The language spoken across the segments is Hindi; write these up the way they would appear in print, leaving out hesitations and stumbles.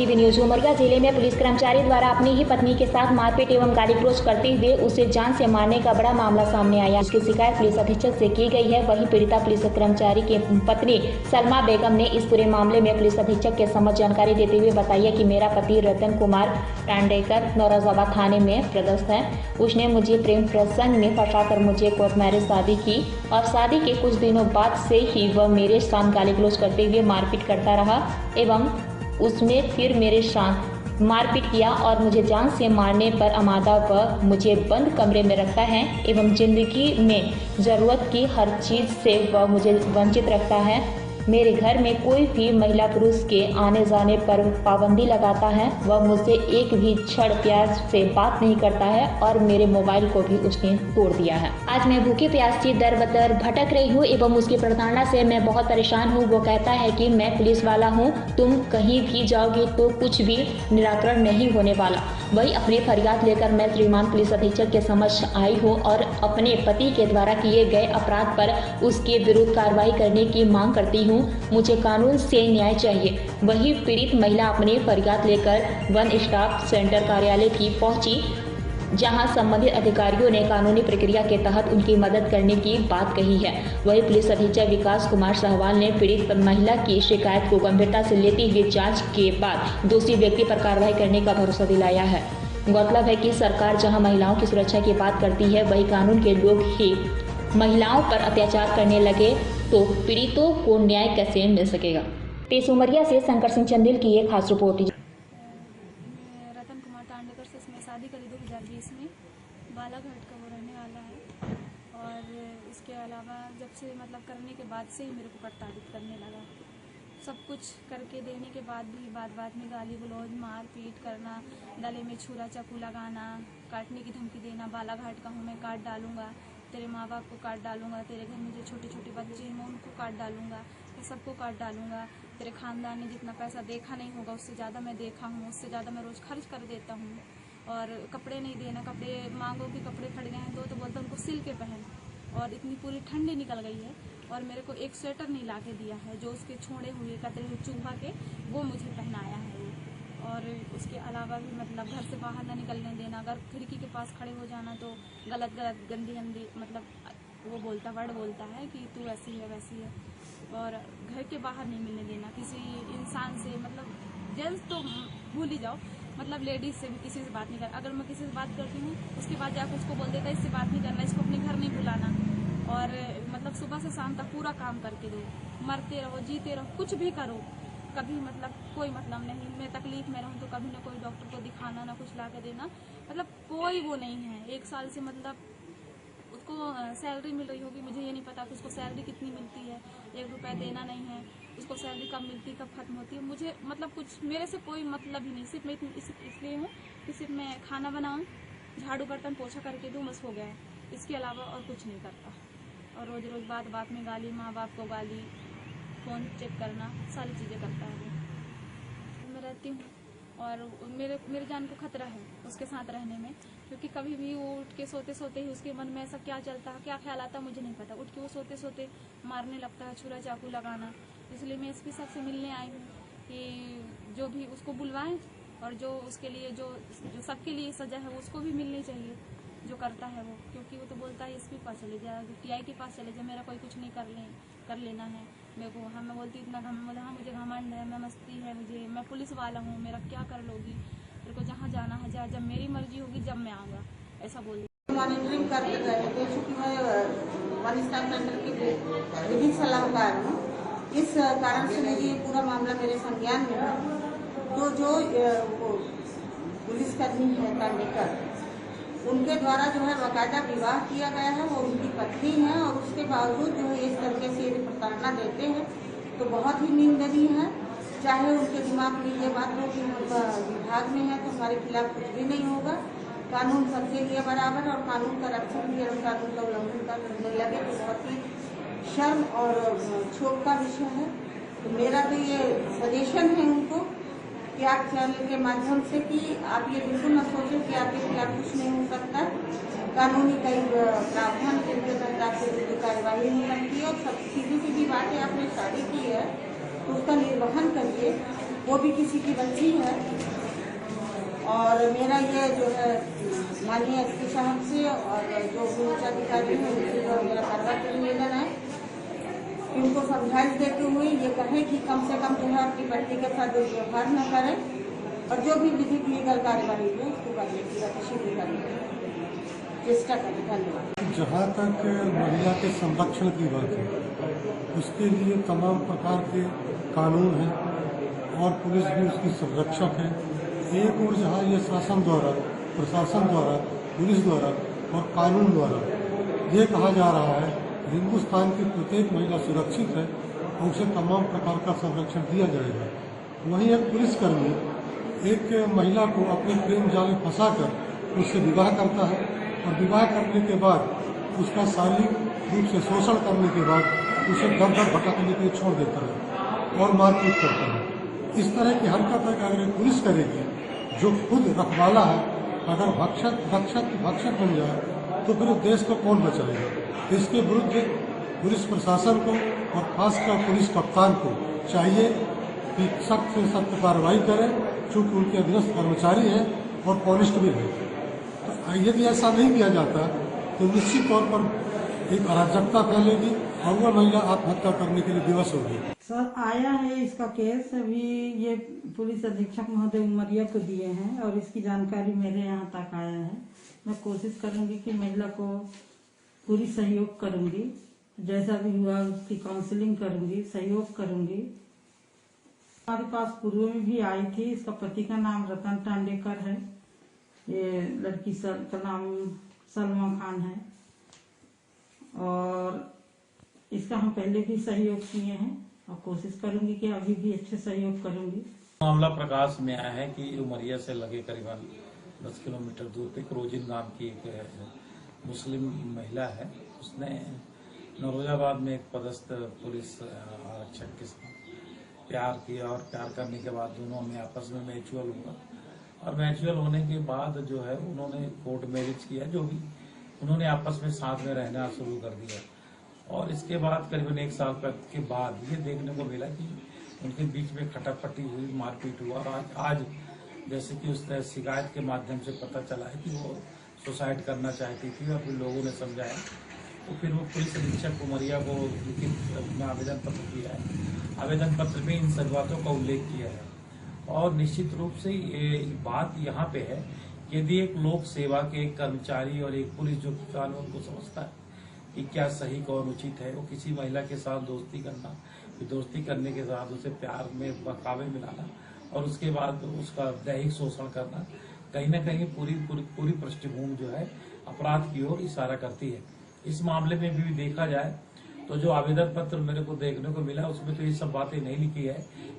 TV news. उमरिया जिले में पुलिस कर्मचारी द्वारा अपनी ही पत्नी के साथ मारपीट एवं गाली गलौज करते हुए उसे जान से मारने का बड़ा मामला सामने आया। इसकी शिकायत पुलिस अधीक्षक से की गई है। वहीं पीड़िता पुलिस कर्मचारी की पत्नी सलमा बेगम ने इस पूरे मामले में पुलिस अधीक्षक के समक्ष जानकारी देते हुए बताया कि मेरा पति रतन कुमार टांडेकर नौरोजाबाद थाने में पदस्थ है। उसने मुझे प्रेम प्रसंग में फंसाकर मुझे कोर्ट मैरिज शादी की और शादी के कुछ दिनों बाद से ही वह मेरे साथ गाली गलौज करते हुए मारपीट करता रहा एवं उसने फिर मेरे साथ मारपीट किया और मुझे जान से मारने पर आमादा व मुझे बंद कमरे में रखता है एवं जिंदगी में ज़रूरत की हर चीज़ से वह मुझे वंचित रखता है। मेरे घर में कोई भी महिला पुरुष के आने जाने पर पाबंदी लगाता है। वह मुझसे एक भी क्षण प्यार से बात नहीं करता है और मेरे मोबाइल को भी उसने तोड़ दिया है। आज मैं भूखी प्यासी दर बदर भटक रही हूँ एवं उसकी प्रताड़ना से मैं बहुत परेशान हूँ। वो कहता है कि मैं पुलिस वाला हूँ, तुम कहीं भी जाओगे तो कुछ भी निराकरण नहीं होने वाला। वही अपनी फरियाद लेकर मैं श्रीमान पुलिस अधीक्षक के समक्ष आई हूँ और अपने पति के द्वारा किए गए अपराध पर उसके विरुद्ध कार्रवाई करने की मांग करती हूँ। मुझे कानून से न्याय चाहिए। वही पीड़ित महिला अपनी फरियाद लेकर वन स्टॉप सेंटर कार्यालय की पहुंची, जहां संबंधित अधिकारियों ने कानूनी प्रक्रिया के तहत उनकी मदद करने की बात कही है। वही पुलिस अधीक्षक विकास कुमार सहवाल ने पीड़ित महिला की शिकायत को गंभीरता से लेते हुए जांच के बाद दोषी व्यक्ति पर कार्रवाई करने का भरोसा दिलाया है। गौरतलब है कि सरकार जहां महिलाओं की सुरक्षा की बात करती है, वही कानून के लोग ही महिलाओं पर अत्याचार करने लगे तो पीड़ितों को न्याय कैसे मिल सकेगा। तेज उमरिया से शंकर सिंह चंदेल की एक खास रिपोर्ट। रतन कुमार टांडेकर से इसमें शादी करी 2020 में। बालाघाट का वो रहने वाला है और इसके अलावा जब से करने के बाद से ही मेरे को प्रताड़ित करने लगा। सब कुछ करके देने के बाद भी बात में गाली गलौज मार पीट करना, गले में छुरा चाकू लगाना, काटने की धमकी देना। बालाघाट का हूँ मैं, काट डालूंगा, तेरे माँ बाप को काट डालूंगा, तेरे घर में जो छोटे छोटे बच्चे हैं मैं उनको काट डालूंगा, मैं सबको काट डालूंगा। तेरे खानदान ने जितना पैसा देखा नहीं होगा उससे ज़्यादा मैं देखा हूँ, उससे ज़्यादा मैं रोज़ खर्च कर देता हूँ। और कपड़े नहीं देना, कपड़े मांगो कि कपड़े फट गए हैं तो बोलता उनको सिल के पहन। और इतनी पूरी ठंडी निकल गई है और मेरे को एक स्वेटर नहीं ला के दिया है, जो उसके छोड़े हुए कतरे हुए चूहा के वो मुझे पहनाया है। और उसके अलावा भी घर से बाहर ना निकलने देना, अगर खिड़की के पास खड़े हो जाना तो गलत गंदी वो बोलता वर्ड बोलता है कि तू ऐसी है वैसी है। और घर के बाहर नहीं मिलने देना किसी इंसान से, जेंट्स तो भूल ही जाओ, लेडीज से भी किसी से बात नहीं करना। अगर मैं किसी से बात करती हूँ उसके बाद जाकर उसको बोल देता इससे बात नहीं करना, इसको अपने घर नहीं बुलाना। और सुबह से शाम तक पूरा काम करके दो, मरते रहो जीते रहो, कुछ भी करो, कभी कोई नहीं। मैं तकलीफ में रहूँ तो कभी ना कोई डॉक्टर को दिखाना, ना कुछ ला के देना, कोई वो नहीं है। 1 साल से उसको सैलरी मिल रही होगी, मुझे ये नहीं पता कि उसको सैलरी कितनी मिलती है। 1 रुपया देना नहीं है, उसको सैलरी कब मिलती कब खत्म होती है, मुझे कुछ मेरे से कोई मतलब ही नहीं। सिर्फ मैं इसलिए हूँ कि सिर्फ मैं खाना बनाऊँ, झाड़ू बर्तन पोछा करके दूँ, बस हो गया है। इसके अलावा और कुछ नहीं करता। और रोज रोज बात में गाली, माँ बाप को गाली, फ़ोन चेक करना, सारी चीज़ें करता है वो। मैं रहती हूँ और मेरे जान को खतरा है उसके साथ रहने में, क्योंकि कभी भी वो उठ के सोते सोते ही उसके मन में ऐसा क्या चलता है, क्या ख्याल आता है मुझे नहीं पता। उठ के वो सोते सोते मारने लगता है, छुरा चाकू लगाना। इसलिए मैं एसपी साहब से मिलने आई हूँ कि जो भी उसको बुलवाएं और जो उसके लिए जो सबके लिए सजा है उसको भी मिलनी चाहिए जो करता है वो। क्योंकि वो तो बोलता है एसपी के पास चले जा, टीआई के पास चले जा, मेरा कोई कुछ नहीं कर लेना है मेरे को। हाँ, मैं बोलती इतना हाँ मुझे घमंड है, मैं मस्ती है मुझे, मैं पुलिस वाला हूँ, मेरा क्या कर लोगी, मेरे को जहाँ जाना है जा, जब मेरी मर्जी होगी जब मैं आऊँगा, ऐसा बोल। मॉनिटरिंग करते गए, चूँकि मैं वन स्टार सेंटर की विधिक सलाहकार हूँ, इस कारण से मुझे ये पूरा मामला मेरे संज्ञान में है। तो जो पुलिसकर्मी है टांडेकर, उनके द्वारा जो है बाकायदा विवाह किया गया है, वो उनकी पत्नी है और उसके बावजूद जो है इस तरीके से यदि प्रताड़ना देते हैं तो बहुत ही निंदनीय है। चाहे उनके दिमाग में ये बात हो कि विभाग में है तो हमारे खिलाफ कुछ भी नहीं होगा, कानून सबके लिए बराबर और कानून का रक्षण भी और कानून का उल्लंघन करने लगे तो बहुत ही शर्म और क्षोभ का विषय है। तो मेरा तो ये सजेशन है उनको कि आप चैनल के माध्यम से कि आप ये बिल्कुल न सोचें कि आपके खिलाफ कुछ नहीं हो सकता। कानूनी कई प्रावधान के अंतर्गत आपके विरुद्ध कार्यवाही हो सकती है और सब सीधी बात है, आपने शादी की है तो उसका निर्वहन करिए। वो भी किसी की बच्ची है। और मेरा ये जो है माननीय एसपी साहब से और जो भी उच्च अधिकारी हैं उनसे जो मेरा कार्रवाई के निवेदन है कि उनको समझाइश देते हुए ये कहें कि कम से कम जो है अपनी पत्नी के साथ दुर्व्यवहार न करें और जो भी विधिक लीगल कार्यवाही है उसको करने की गतिशील करने की चेष्टा करें। धन्यवाद। जहाँ तक महिला के संरक्षण की बात है, उसके लिए तमाम प्रकार के कानून हैं और पुलिस भी उसकी संरक्षक है। एक और जहाँ ये शासन द्वारा, प्रशासन द्वारा, पुलिस द्वारा और कानून द्वारा ये कहा जा रहा है हिंदुस्तान की प्रत्येक महिला सुरक्षित है और उसे तमाम प्रकार का संरक्षण दिया जाएगा। वहीं एक पुलिसकर्मी एक महिला को अपने प्रेम जाल में फंसाकर उससे विवाह करता है और विवाह करने के बाद उसका शारीरिक रूप से शोषण करने के बाद उसे दर दर भटकने के लिए छोड़ देता है और मारपीट करता है। इस तरह की हरकत अगर एक पुलिस करेगी जो खुद रखवाला है, अगर भक्षक बन जाए तो फिर देश को कौन बचाएगा। इसके विरुद्ध पुलिस प्रशासन को और खासकर पुलिस कप्तान को चाहिए कि सख्त से सख्त कार्रवाई करें, चूँकि उनके अधीनस्थ कर्मचारी हैं और कॉन्स्टेबल हैं। तो यदि ऐसा नहीं किया जाता तो निश्चित तौर पर एक अराजकता फैलेगी और वह महिला आत्महत्या करने के लिए विवश होगी। सर आया है इसका केस, अभी ये पुलिस अधीक्षक महोदय उमरिया को दिए हैं और इसकी जानकारी मेरे यहाँ तक आया है। मैं कोशिश करूंगी कि महिला को पूरी सहयोग करूंगी, जैसा भी हुआ उसकी काउंसलिंग करूंगी, सहयोग करूंगी। हमारे पास पूर्व में भी आई थी। इसका पति का नाम रतन टांडेकर है, ये लड़की का नाम सलमा खान है और इसका हम पहले भी सहयोग किए हैं और कोशिश करूंगी कि अभी भी अच्छे सहयोग करूंगी। मामला प्रकाश में आया है कि उमरिया से लगे करीबन 10 किलोमीटर दूर पे क्रोजिन नाम की एक मुस्लिम महिला है। उसने नरोजाबाद में एक पदस्थ पुलिस आरक्षक के साथ प्यार किया और प्यार करने के बाद दोनों में आपस में म्यूचुअल हुआ और म्यूचुअल होने के बाद जो है उन्होंने कोर्ट मैरिज किया। जो भी उन्होंने आपस में साथ में रहना शुरू कर दिया और इसके बाद करीबन 1 साल के बाद ये देखने को मिला कि उनके बीच में खटापटी हुई, मारपीट हुआ और आज जैसे कि उसने शिकायत के माध्यम से पता चला है कि वो सुसाइड करना चाहती थी और फिर लोगों ने समझाया तो फिर वो पुलिस अधीक्षक उमरिया को लिखित में आवेदन पत्र दिया है। आवेदन पत्र में इन सब बातों का उल्लेख किया है और निश्चित रूप से ये बात यहाँ पे है, यदि एक लोक सेवा के एक कर्मचारी और एक पुलिस जो कानून को समझता है कि क्या सही कौन उचित है, वो किसी महिला के साथ दोस्ती करना, फिर दोस्ती करने के साथ उसे प्यार में बहकावे में लाना और उसके बाद उसका दैहिक शोषण करना कहीं न कहीं पूरी पृष्ठभूमि जो है अपराध की ओर इशारा करती है। इस मामले में भी देखा जाए तो जो आवेदन पत्र मेरे को देखने को मिला उसमें तो ये सब बातें नहीं लिखी है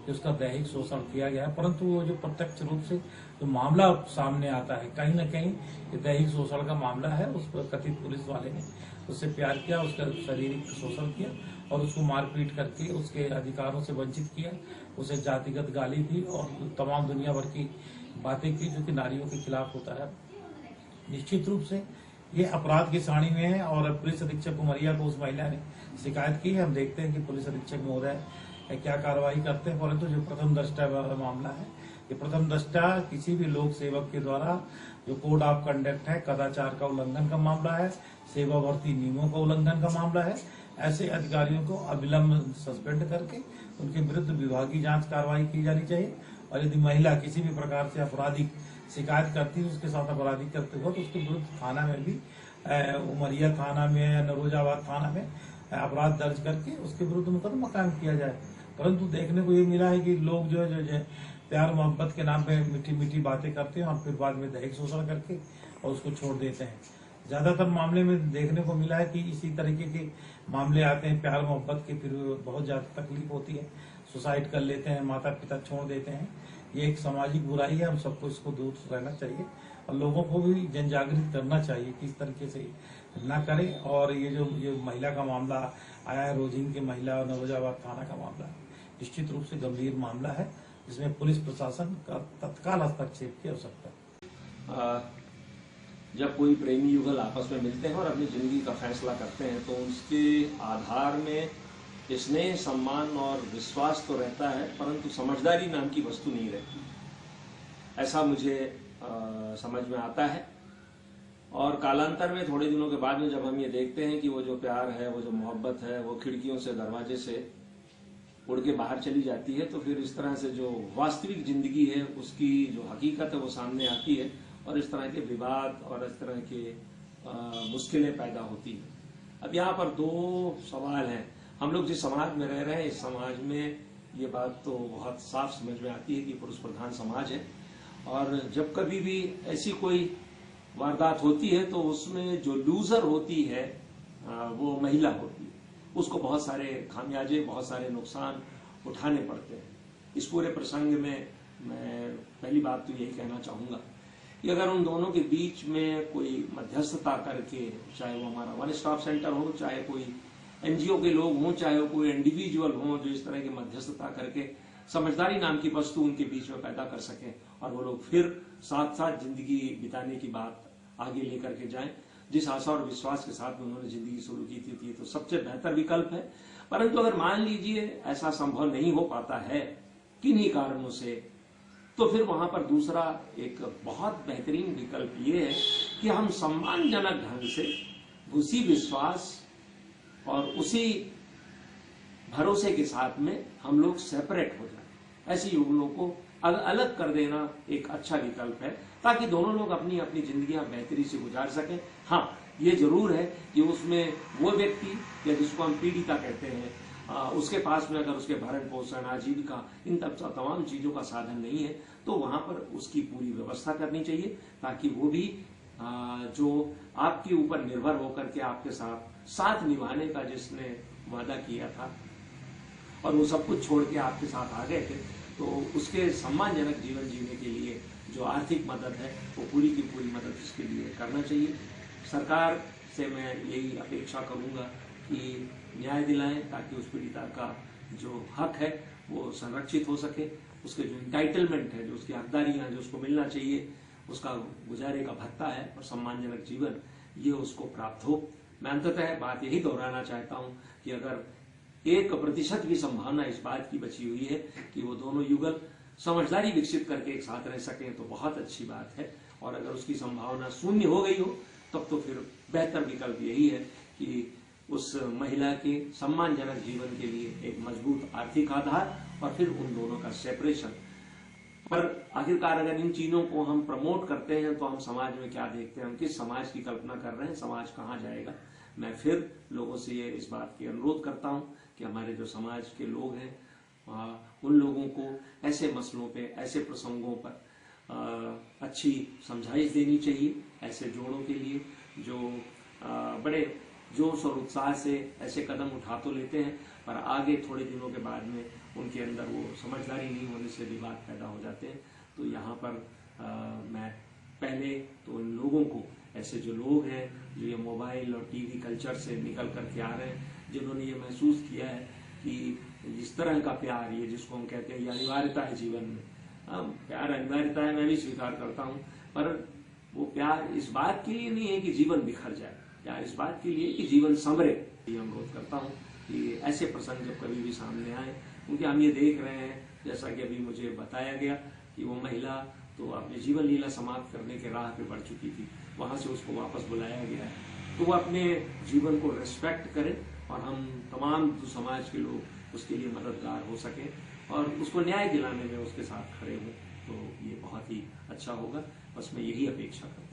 कि उसका दैहिक शोषण किया गया है, परंतु वो जो प्रत्यक्ष रूप से जो मामला सामने आता है कहीं न कहीं ये दैहिक शोषण का मामला है। उस पर कथित पुलिस वाले ने उससे प्यार किया, उसका शारीरिक शोषण किया और उसको मारपीट करके उसके अधिकारों से वंचित किया, उसे जातिगत गाली दी और तमाम दुनिया भर की बातें की जो कि नारियों के खिलाफ होता है। निश्चित रूप से ये अपराध की श्रेणी में है और पुलिस अधीक्षक उमरिया को उस महिला ने शिकायत की है। हम देखते हैं कि पुलिस अधीक्षक महोदय क्या कार्रवाई करते हैं, परंतु जो प्रथम दृष्टया मामला है ये प्रथम दृष्टया किसी भी लोक सेवक के द्वारा जो कोड ऑफ कंडक्ट है, कदाचार का उल्लंघन का मामला है, सेवा भर्ती नियमों का उल्लंघन का मामला है। ऐसे अधिकारियों को अविलंब सस्पेंड करके उनके विरुद्ध विभागीय जांच कार्रवाई की जानी चाहिए और यदि महिला किसी भी प्रकार से आपराधिक शिकायत करती है, उसके साथ आपराधिक करते हो तो उसके विरुद्ध थाना में भी उमरिया थाना में, नरोजाबाद थाना में अपराध दर्ज करके उसके विरुद्ध मुकदमा कायम किया जाए। परंतु देखने को ये मिला है कि लोग जो है प्यार मोहब्बत के नाम पे मीठी मीठी बातें करते हैं और फिर बाद में दैहिक शोषण करके और उसको छोड़ देते हैं। ज्यादातर मामले में देखने को मिला है कि इसी तरीके के मामले आते हैं प्यार मोहब्बत के, फिर बहुत ज्यादा तकलीफ होती है, सुसाइड कर लेते हैं, माता पिता छोड़ देते हैं। ये एक सामाजिक बुराई है, हम सबको इसको दूर रहना चाहिए और लोगों को भी जन जागृत करना चाहिए कि इस तरीके से ना करें। और ये जो महिला का मामला आया है, रोजिंग की महिला और नरोजाबाद थाना का मामला निश्चित रूप से गंभीर मामला है जिसमें पुलिस प्रशासन का तत्काल हस्तक्षेप की आवश्यकता है। जब कोई प्रेमी युगल आपस में मिलते हैं और अपनी जिंदगी का फैसला करते हैं तो उसके आधार में स्नेह, सम्मान और विश्वास तो रहता है, परंतु समझदारी नाम की वस्तु नहीं रहती। ऐसा मुझे समझ में आता है। और कालांतर में थोड़े दिनों के बाद में जब हम ये देखते हैं कि वो जो प्यार है, वो जो मोहब्बत है, वो खिड़कियों से, दरवाजे से उड़ के बाहर चली जाती है, तो फिर इस तरह से जो वास्तविक जिंदगी है उसकी जो हकीकत है वो सामने आती है और इस तरह के विवाद और इस तरह के मुश्किलें पैदा होती हैं। अब यहाँ पर दो सवाल हैं। हम लोग जिस समाज में रह रहे हैं, इस समाज में ये बात तो बहुत साफ समझ में आती है कि पुरुष प्रधान समाज है, और जब कभी भी ऐसी कोई वारदात होती है तो उसमें जो लूजर होती है वो महिला होती है। उसको बहुत सारे खामियाजे, बहुत सारे नुकसान उठाने पड़ते हैं। इस पूरे प्रसंग में मैं पहली बात तो यही कहना चाहूंगा कि अगर उन दोनों के बीच में कोई मध्यस्थता करके, चाहे वो हमारा वन स्टॉप सेंटर हो, चाहे कोई एनजीओ के लोग हों, चाहे वो कोई इंडिविजुअल हों, जो इस तरह की मध्यस्थता करके समझदारी नाम की वस्तु उनके बीच में पैदा कर सकें और वो लोग फिर साथ साथ जिंदगी बिताने की बात आगे लेकर के जाएं, जिस आशा और विश्वास के साथ में उन्होंने जिंदगी शुरू की थी, तो सबसे बेहतर विकल्प है। परंतु अगर मान लीजिए ऐसा संभव नहीं हो पाता है किन्हीं कारणों से, तो फिर वहां पर दूसरा एक बहुत बेहतरीन विकल्प ये है कि हम सम्मानजनक ढंग से उसी विश्वास और उसी भरोसे के साथ में हम लोग सेपरेट हो जाए। ऐसे युगलों को अलग कर देना एक अच्छा विकल्प है, ताकि दोनों लोग अपनी अपनी जिंदगियां बेहतरी से गुजार सकें। हाँ, ये जरूर है कि उसमें वो व्यक्ति या जिसको हम पीड़िता कहते हैं, उसके पास में अगर उसके भरण पोषण, आजीविका, इन तमाम चीजों का साधन नहीं है, तो वहां पर उसकी पूरी व्यवस्था करनी चाहिए, ताकि वो भी जो आपके ऊपर निर्भर होकर के आपके साथ निभाने का जिसने वादा किया था और वो सब कुछ छोड़ के आपके साथ आ गए थे, तो उसके सम्मानजनक जीवन जीने के लिए जो आर्थिक मदद है वो पूरी की पूरी मदद उसके लिए करना चाहिए। सरकार से मैं यही अपेक्षा करूंगा कि न्याय दिलाएं, ताकि उस पीड़िता का जो हक है वो संरक्षित हो सके, उसके जो इंटाइटलमेंट है, जो उसकी हकदारियां हैं, जो उसको मिलना चाहिए, उसका गुजारे का भत्ता है और सम्मानजनक जीवन, ये उसको प्राप्त हो। मैं अंततः बात यही दोहराना चाहता हूं कि अगर 1% भी संभावना इस बात की बची हुई है कि वो दोनों युगल समझदारी विकसित करके एक साथ रह सकें, तो बहुत अच्छी बात है। और अगर उसकी संभावना शून्य हो गई हो, तब तो फिर बेहतर विकल्प यही है कि उस महिला के सम्मानजनक जीवन के लिए एक मजबूत आर्थिक आधार और फिर उन दोनों का सेपरेशन। पर आखिरकार अगर इन चीजों को हम प्रमोट करते हैं तो हम समाज में क्या देखते हैं, हम किस समाज की कल्पना कर रहे हैं, समाज कहाँ जाएगा। मैं फिर लोगों से ये इस बात की अनुरोध करता हूँ कि हमारे जो समाज के लोग हैं उन लोगों को ऐसे मसलों पे, ऐसे प्रसंगों पर अच्छी समझाइश देनी चाहिए, ऐसे जोड़ों के लिए जो बड़े जोश और उत्साह से ऐसे कदम उठा तो लेते हैं, पर आगे थोड़े दिनों के बाद में उनके अंदर वो समझदारी नहीं होने से विवाद पैदा हो जाते हैं। तो यहाँ पर मैं पहले तो उन लोगों को, ऐसे जो लोग हैं जो ये मोबाइल और टीवी कल्चर से निकल करके आ रहे हैं, जिन्होंने ये महसूस किया है कि इस तरह का प्यार, ये जिसको हम कहते हैं ये अनिवार्यता है जीवन में, प्यार अनिवार्यता है, मैं भी स्वीकार करता हूँ, पर वो प्यार इस बात के लिए नहीं है कि जीवन बिखर जाए, प्यार इस बात के लिए कि जीवन संवरे। ये अनुरोध करता हूँ कि ऐसे प्रसंग जब कभी भी सामने आए, क्योंकि हम ये देख रहे हैं, जैसा कि अभी मुझे बताया गया कि वो महिला तो अपनी जीवन लीला समाप्त करने के राह पे बढ़ चुकी थी, वहां से उसको वापस बुलाया गया है, तो वो अपने जीवन को रेस्पेक्ट करे और हम तमाम जो समाज के लोग उसके लिए मददगार हो सके और उसको न्याय दिलाने में उसके साथ खड़े हों, तो ये बहुत ही अच्छा होगा। बस मैं यही अपेक्षा करता हूँ।